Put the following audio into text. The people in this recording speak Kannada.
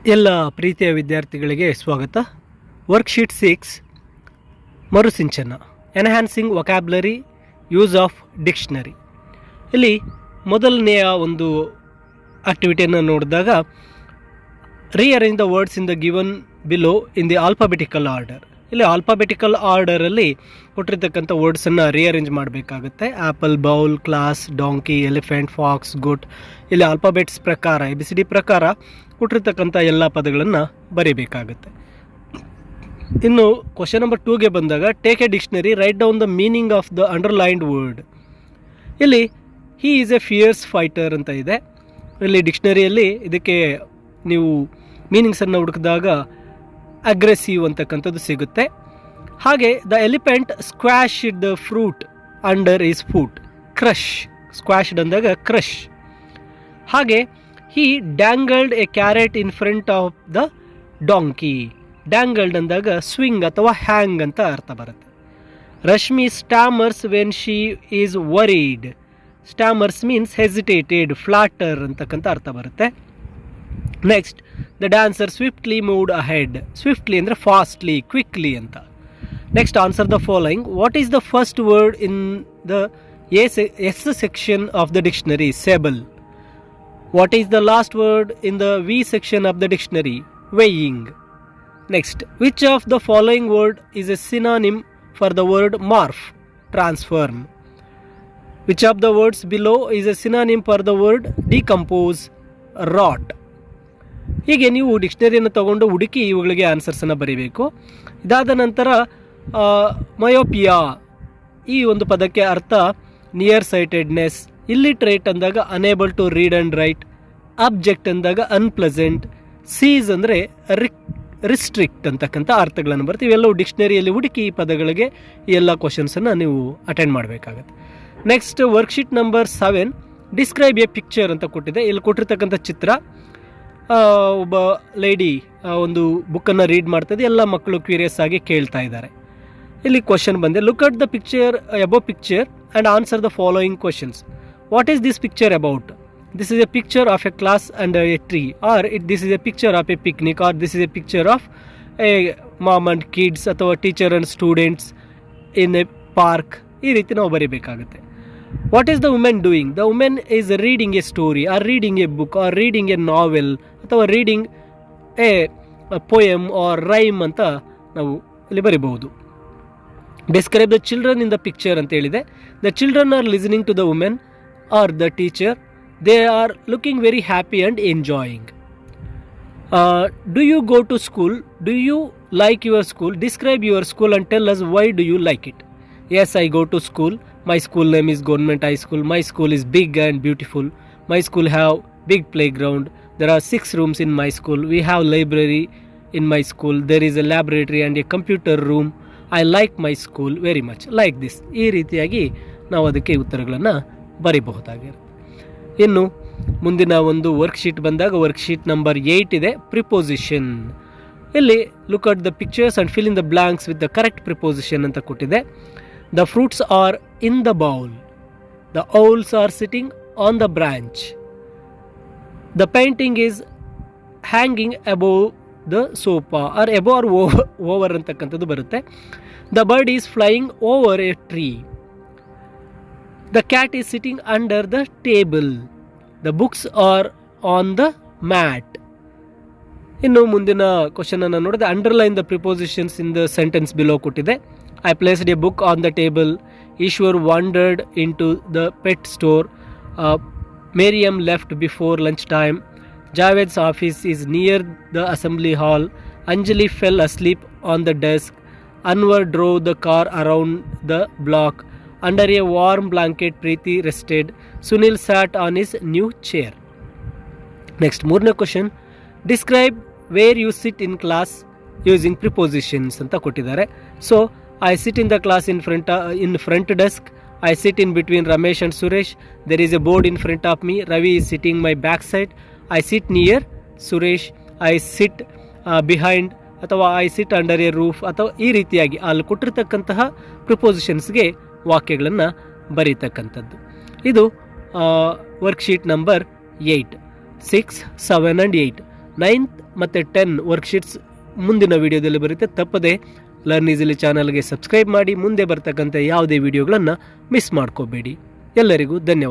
ಎಲ್ಲ ಪ್ರೀತಿಯ ವಿದ್ಯಾರ್ಥಿಗಳಿಗೆ ಸ್ವಾಗತ. ವರ್ಕ್ಶೀಟ್ 6 ಮರುಸಿಂಚನ, enhancing vocabulary use of dictionary. ಇಲ್ಲಿ ಮೊದಲನೆಯ ಒಂದು ಆಕ್ಟಿವಿಟಿಯನ್ನು ನೋಡಿದಾಗ rearrange the words in the given below in the alphabetical order. ಇಲ್ಲಿ ಆಲ್ಫಾಬೆಟಿಕಲ್ ಆರ್ಡರಲ್ಲಿ ಕೊಟ್ಟಿರ್ತಕ್ಕಂಥ ವರ್ಡ್ಸನ್ನು ರೀಅರೇಂಜ್ ಮಾಡಬೇಕಾಗುತ್ತೆ. Apple, bowl, class, donkey, elephant, fox, goat. ಇಲ್ಲಿ ಆಲ್ಫಾಬೆಟ್ಸ್ ಪ್ರಕಾರ ABCD ಪ್ರಕಾರ ಕೊಟ್ಟಿರ್ತಕ್ಕಂಥ ಎಲ್ಲ ಪದಗಳನ್ನು ಬರೀಬೇಕಾಗುತ್ತೆ. ಇನ್ನು ಕ್ವಶನ್ ನಂಬರ್ 2ಗೆ ಬಂದಾಗ, take a dictionary, write down the meaning of the underlined word. ಇಲ್ಲಿ he is a fierce fighter ಅಂತ ಇದೆ. ಇಲ್ಲಿ ಡಿಕ್ಷನರಿಯಲ್ಲಿ ಇದಕ್ಕೆ ನೀವು ಮೀನಿಂಗ್ಸನ್ನು ಹುಡುಕಿದಾಗ ಅಗ್ರೆಸಿವ್ ಅಂತಕ್ಕಂಥದ್ದು ಸಿಗುತ್ತೆ. ಹಾಗೆ the elephant squashed the fruit under his foot. Crush, squashed ಅಂದಾಗ ಕ್ರಶ್. ಹಾಗೆ he dangled a carrot in front of the donkey. Dangled ಅಂದಾಗ ಸ್ವಿಂಗ್ ಅಥವಾ ಹ್ಯಾಂಗ್ ಅಂತ ಅರ್ಥ ಬರುತ್ತೆ. Rashmi stammers when she is worried. Stammers means hesitated, falter ಅಂತಕ್ಕಂಥ ಅರ್ಥ ಬರುತ್ತೆ. Next, the dancer swiftly moved ahead. Swiftly ಅಂದರೆ ಫಾಸ್ಟ್ಲಿ, ಕ್ವಿಕ್ಲಿ ಅಂತ. Next, answer the following. What is the first word in the S section of the dictionary? Sable. What is the last word in the V section of the dictionary? Weighing. Next, which of the following word is a synonym for the word morph? Transform. Which of the words below is a synonym for the word decompose? Rot. ಹೀಗೆ ನೀವು ಡಿಕ್ಷನರಿಯನ್ನು ತಗೊಂಡು ಹುಡುಕಿ ಇವುಗಳಿಗೆ ಆನ್ಸರ್ಸನ್ನು ಬರೀಬೇಕು. ಇದಾದ ನಂತರ ಮಯೋಪಿಯಾ ಈ ಒಂದು ಪದಕ್ಕೆ ಅರ್ಥ ನಿಯರ್ ಸೈಟೆಡ್ನೆಸ್. ಇಲ್ಲಿಟ್ರೇಟ್ ಅಂದಾಗ unable to read and write. Object ಅಂದಾಗ ಅನ್ಪ್ಲೆಸೆಂಟ್. ಸೀಸ್ ಅಂದರೆ ರಿಸ್ಟ್ರಿಕ್ಟ್ ಅಂತಕ್ಕಂಥ ಅರ್ಥಗಳನ್ನು ಬರುತ್ತೆ. ಇವೆಲ್ಲವೂ ಡಿಕ್ಷನರಿಯಲ್ಲಿ ಹುಡುಕಿ ಈ ಪದಗಳಿಗೆ ಈ ಎಲ್ಲ ಕ್ವಶನ್ಸನ್ನು ನೀವು ಅಟೆಂಡ್ ಮಾಡಬೇಕಾಗತ್ತೆ. Next, worksheet number 7, describe A picture ಅಂತ ಕೊಟ್ಟಿದೆ. ಇಲ್ಲಿ ಕೊಟ್ಟಿರ್ತಕ್ಕಂಥ ಚಿತ್ರ, ಒಬ್ಬ ಲೇಡಿ ಒಂದು ಬುಕ್ಕನ್ನು ರೀಡ್ ಮಾಡ್ತಾಯಿದೆ. ಎಲ್ಲ ಮಕ್ಕಳು ಕ್ಯೂರಿಯಸ್ ಆಗಿ ಕೇಳ್ತಾ ಇದ್ದಾರೆ. ಇಲ್ಲಿ ಕ್ವಶನ್ ಬಂದೆ, look at the picture above picture and answer the following questions. What is this picture about? This is a picture of a class under a tree, or this is a picture of a picnic, or this is a picture of a mom and kids ಅಥವಾ teacher and students in a park. ಈ ರೀತಿ ನಾವು ಬರೀಬೇಕಾಗುತ್ತೆ. What is the woman doing? The woman is reading a story, or reading a book, or reading a novel, ಅಥವಾ reading a poem or rhyme ಅಂತ ನಾವು ಇಲ್ಲಿ ಬರೀಬಹುದು. Describe the children in the picture ಅಂತ ಹೇಳಿದೆ. The children are listening to the woman or the teacher. They are looking very happy and enjoying. Do you go to school? Do you like your school? Describe your school and tell us why do you like it. Yes, I go to school. My school name is Government High School. My school is big and beautiful. My school have big playground. There are 6 rooms in my school. We have library in my school. There is a laboratory and a computer room. I like my school very much. Like this. ಈ ರೀತಿಯಾಗಿ ನಾವು ಅದಕ್ಕೆ ಉತ್ತರಗಳನ್ನು ಬರೀಬಹುದಾಗಿರುತ್ತೆ. ಇನ್ನು ಮುಂದಿನ ಒಂದು ವರ್ಕ್ಶೀಟ್ ಬಂದಾಗ ವರ್ಕ್ಶೀಟ್ ನಂಬರ್ 8 ಇದೆ, ಪ್ರಿಪೋಸಿಷನ್. ಇಲ್ಲಿ look at the pictures and fill in the blanks with the correct preposition ಅಂತ ಕೊಟ್ಟಿದೆ. The fruits are in the bowl. The owls are sitting on the branch. The painting is hanging above the sofa, or above or over ಅಂತಕ್ಕಂಥದ್ದು ಬರುತ್ತೆ. The bird is flying over a tree. The cat is sitting under the table. The books are on the mat. ಇನ್ನು ಮುಂದಿನ ಕ್ವಶನ್ ಅನ್ನು ನೋಡಿದ್ರೆ, underline the prepositions in the sentence below ಕೊಟ್ಟಿದೆ. I placed a book on the table. Ishwar wandered into the pet store. Mariam left before lunch time. Javed's office is near the assembly hall. Anjali fell asleep on the desk. Anwar drove the car around the block. Under a warm blanket, Preeti rested. Sunil sat on his new chair. Next, ಮೂರನೇ question, describe where you sit in class using prepositions ಅಂತ ಕೊಟ್ಟಿದ್ದಾರೆ. So, I sit in the class in front desk. I sit in between Ramesh and Suresh. There is a board in front of me. Ravi is sitting my back side. I sit near Suresh. I sit behind, ಅಥವಾ I sit under a roof, ಅಥವಾ ಈ ರೀತಿಯಾಗಿ ಅಲ್ಲಿ ಕೊಟ್ಟಿರ್ತಕ್ಕಂತಹ ಪ್ರಿಪೋಸಿಷನ್ಸ್ಗೆ ವಾಕ್ಯಗಳನ್ನು ಬರೀತಕ್ಕಂಥದ್ದು. ಇದು ವರ್ಕ್ಶೀಟ್ ನಂಬರ್ 8, 6, 7 and 8. 9th ಮತ್ತು 10 ವರ್ಕ್ಶೀಟ್ಸ್ ಮುಂದಿನ ವಿಡಿಯೋದಲ್ಲಿ ಬರುತ್ತೆ. ತಪ್ಪದೆ ಲರ್ನ್ ಈಸಿಲಿ ಚಾನಲ್ಗೆ ಸಬ್ಸ್ಕ್ರೈಬ್ ಮಾಡಿ ಮುಂದೆ ಬರ್ತಕ್ಕಂಥ ಯಾವುದೇ ವಿಡಿಯೋಗಳನ್ನು ಮಿಸ್ ಮಾಡ್ಕೋಬೇಡಿ. ಎಲ್ಲರಿಗೂ ಧನ್ಯವಾದ.